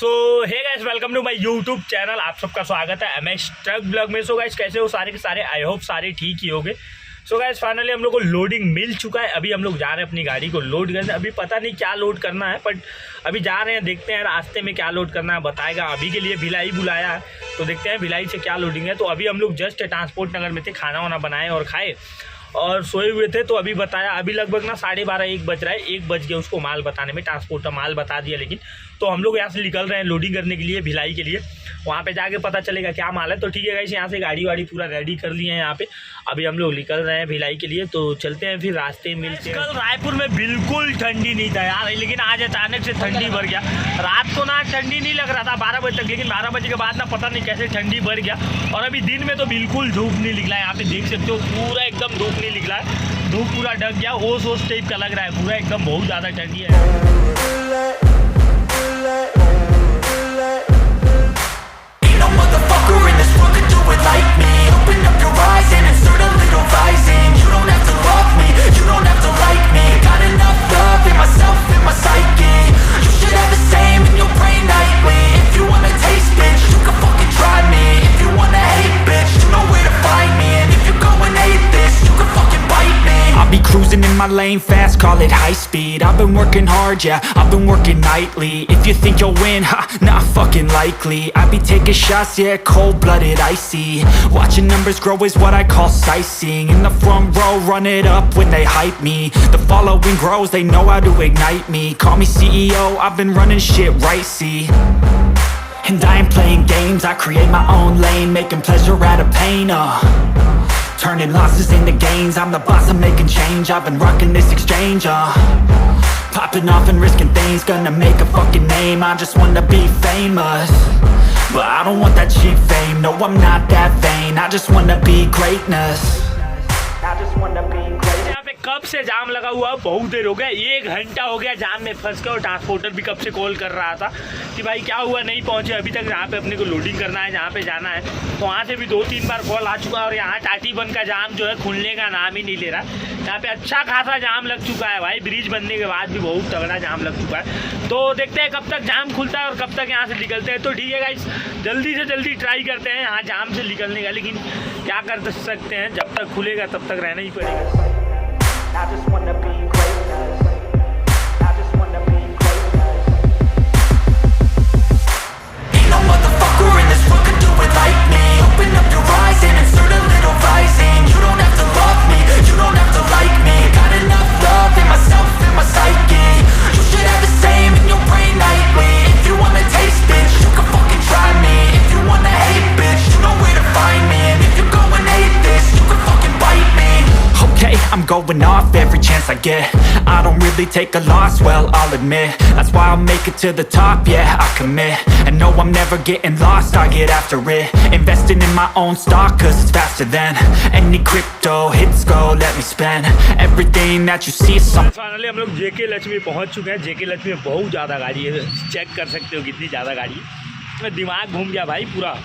So hey guys, welcome to my YouTube channel. आप सबका स्वागत है एमएस ट्रक ब्लॉग में। सो गाइस, कैसे हो सारे के सारे? आई होप सारे ठीक ही होंगे। सो गाइस, फाइनली हम लोग को लोडिंग मिल चुका है। अभी हम लोग जा रहे हैं अपनी गाड़ी को लोड करने। अभी पता नहीं क्या लोड करना है, बट अभी जा रहे हैं, देखते हैं रास्ते में क्या लोड करना है बताएगा। अभी के लिए भिलाई बुलाया है, तो देखते हैं भिलाई से क्या लोडिंग है। तो अभी हम लोग जस्ट ट्रांसपोर्ट नगर में थे, खाना वाना बनाए और खाए और सोए हुए थे। तो अभी बताया, अभी लगभग ना 12:30 1 बज रहा है। 1 बज गया उसको माल बताने में, ट्रांसपोर्ट का माल बता दिया। लेकिन तो हम लोग यहाँ से निकल रहे हैं लोडिंग करने के लिए भिलाई के लिए। वहाँ पे जाके पता चलेगा क्या माल है। तो ठीक है गाइस, यहाँ से गाड़ी वाड़ी पूरा रेडी कर लिए हैं यहाँ पे। अभी हम लोग निकल रहे हैं भिलाई के लिए, तो चलते हैं फिर रास्ते में मिलते हैं। कल रायपुर में बिल्कुल ठंडी नहीं था यार, लेकिन आज अचानक से ठंडी बढ़ गया। रात को ना ठंडी नहीं लग रहा था 12 बजे तक, लेकिन 12 बजे के बाद ना पता नहीं कैसे ठंडी बढ़ गया। और अभी दिन में तो बिल्कुल धूप नहीं निकला है। यहाँ पे देख सकते हो पूरा एकदम धूप नहीं निकला है, धूप पूरा ढक गया, ओस ओस टाइप का लग रहा है पूरा एकदम, बहुत ज़्यादा ठंडी है। Cruising in my lane fast, call it high speed. I've been working hard, yeah, I've been working nightly. If you think you'll win, ha, not fucking likely. I be taking shots, yeah, cold-blooded, icy. Watching numbers grow is what I call sightseeing. In the front row, run it up when they hype me. The following grows, they know how to ignite me. Call me CEO, I've been running shit right, see. And I ain't playing games, I create my own lane, making pleasure out of pain, turning losses into gains. I'm the boss, I'm making change. I've been rocking this exchange, popping off and risking things. Gonna make a fucking name, I just wanna be famous. But I don't want that cheap fame, no I'm not that vain. I just wanna be greatness. I just wanna be greatness. कब से जाम लगा हुआ, बहुत देर हो गया, 1 घंटा हो गया जाम में फंस के। और ट्रांसपोर्टर भी कब से कॉल कर रहा था कि भाई क्या हुआ, नहीं पहुंचे अभी तक जहाँ पे अपने को लोडिंग करना है, जहाँ पे जाना है। तो वहाँ से भी 2-3 बार कॉल आ चुका है। और यहाँ टाटीबंद का जाम जो है खुलने का नाम ही नहीं ले रहा। यहाँ पे अच्छा खासा जाम लग चुका है भाई, ब्रिज बनने के बाद भी बहुत तगड़ा जाम लग चुका है। तो देखते हैं कब तक जाम खुलता है और कब तक यहाँ से निकलते हैं। तो ठीक है गाइस, जल्दी से जल्दी ट्राई करते हैं यहाँ जाम से निकलने का। लेकिन क्या कर सकते हैं, जब तक खुलेगा तब तक रहना ही पड़ेगा। I just wanna be greatness. I just wanna be greatness. Ain't no motherfucker in this world could do it like me. Open up your eyes and insert a little rising. You don't have to love me, you don't have to like me. Got enough love in myself and my psyche. You should have the same in your brain nightly. If you wanna taste, bitch, you can fucking try me. If you wanna hate, bitch, you know where to find me. And if you're going hate this, you can fucking bite me. Okay, I'm going off every chance I get. I don't really take a loss, well, I'll admit. That's why I'll make it to the top, yeah, I commit. And no, I'm never getting lost, I get after it. Investing in my own stock, cause it's faster than any crypto hits go, let me spend everything that you see. Finally हम लोग जेके लच में पहुँच चुके हैं। जेके लच में बहुत ज़्यादा गाड़ी है, चेक कर सकते हो कितनी ज़्यादा गाड़ी है। दिमाग घूम गया भाई पूरा,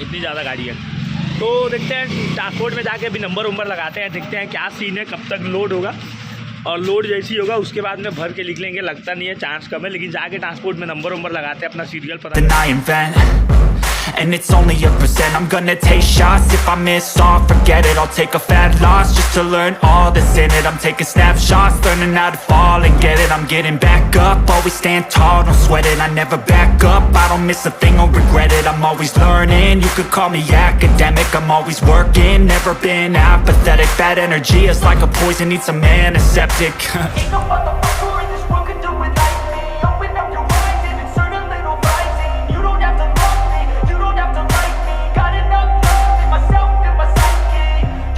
इतनी ज़्यादा गाड़ी है। तो देखते हैं ट्रांसपोर्ट में जाके अभी नंबर वंबर लगाते हैं, देखते हैं क्या सीन है, कब तक लोड होगा। और लोड जैसी होगा उसके बाद में भर के निकलेंगे। लगता नहीं है, चांस कम है, लेकिन जाके ट्रांसपोर्ट में नंबर वंबर लगाते हैं, अपना सीरियल पता। And it's only a percent. I'm gonna take shots. If I miss all, forget it. I'll take a fat loss just to learn all that's in it. I'm taking snapshots, learning how to fall and get it. I'm getting back up, always stand tall, don't sweat it. I never back up, I don't miss a thing or regret it. I'm always learning, you could call me academic. I'm always working, never been apathetic. Bad energy is like a poison, need some antiseptic. Ain't no motherfucker in this world could do it like me. Open up your eyes and insert a little rising. You don't have to love me, you don't have to like me. Got enough love in myself and my psyche.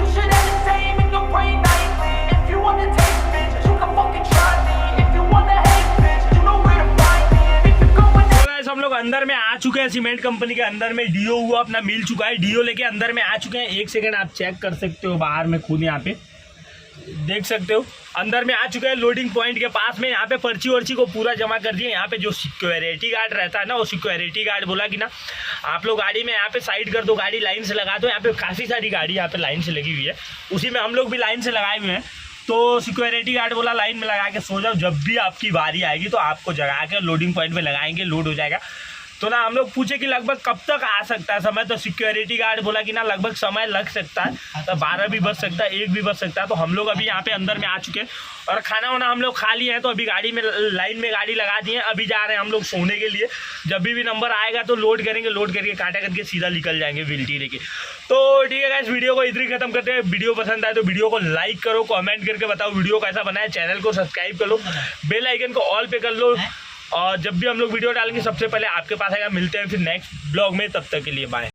You should have the same in your brain nightly. If you wanna taste, bitch, you can fucking try me. If you wanna hate, bitch, you know where to find me. And if you're going to... हम लोग अंदर में आ चुके हैं, cement company के अंदर में do हुआ अपना मिल चुका है। डीओ लेके अंदर में आ चुके हैं। 1 सेकंड आप चेक कर सकते हो, बाहर में खुद यहाँ पे देख सकते हो, अंदर में आ चुके हैं। लोडिंग पॉइंट के पास में यहाँ पे पर्ची वर्ची को पूरा जमा कर दिए। यहाँ पे जो सिक्योरिटी गार्ड रहता है ना, वो सिक्योरिटी गार्ड बोला कि ना आप लोग गाड़ी में यहाँ पे साइड कर दो, गाड़ी लाइन से लगा दो। यहाँ पे काफ़ी सारी गाड़ी यहाँ पे लाइन से लगी हुई है, उसी में हम लोग भी लाइन से लगाए हुए हैं। तो सिक्योरिटी गार्ड बोला लाइन में लगा के सो जाओ, जब भी आपकी बारी आएगी तो आपको जगा के लोडिंग पॉइंट पे लगाएंगे, लोड हो जाएगा। तो ना हम लोग पूछे कि लगभग कब तक आ सकता है समय, तो सिक्योरिटी गार्ड बोला कि ना लगभग समय लग सकता है, तो 12 भी बज सकता है, 1 भी बज सकता है। तो हम लोग अभी यहाँ पे अंदर में आ चुके हैं और खाना वाना हम लोग खा लिए हैं, तो अभी गाड़ी में लाइन में गाड़ी लगा दी है। अभी जा रहे हैं हम लोग सोने के लिए, जब भी नंबर आएगा तो लोड करेंगे, लोड करके कांटा करके सीधा निकल जाएंगे विल्टी लेके। तो ठीक है गाइस, वीडियो को इधर ही खत्म करते हैं। वीडियो पसंद आए तो वीडियो को लाइक करो, कमेंट करके बताओ वीडियो कैसा बना है, चैनल को सब्सक्राइब कर लो, बेल आइकन को ऑल पे कर लो, और जब भी हम लोग वीडियो डालेंगे सबसे पहले आपके पास आएगा। मिलते हैं फिर नेक्स्ट ब्लॉग में, तब तक के लिए बाय।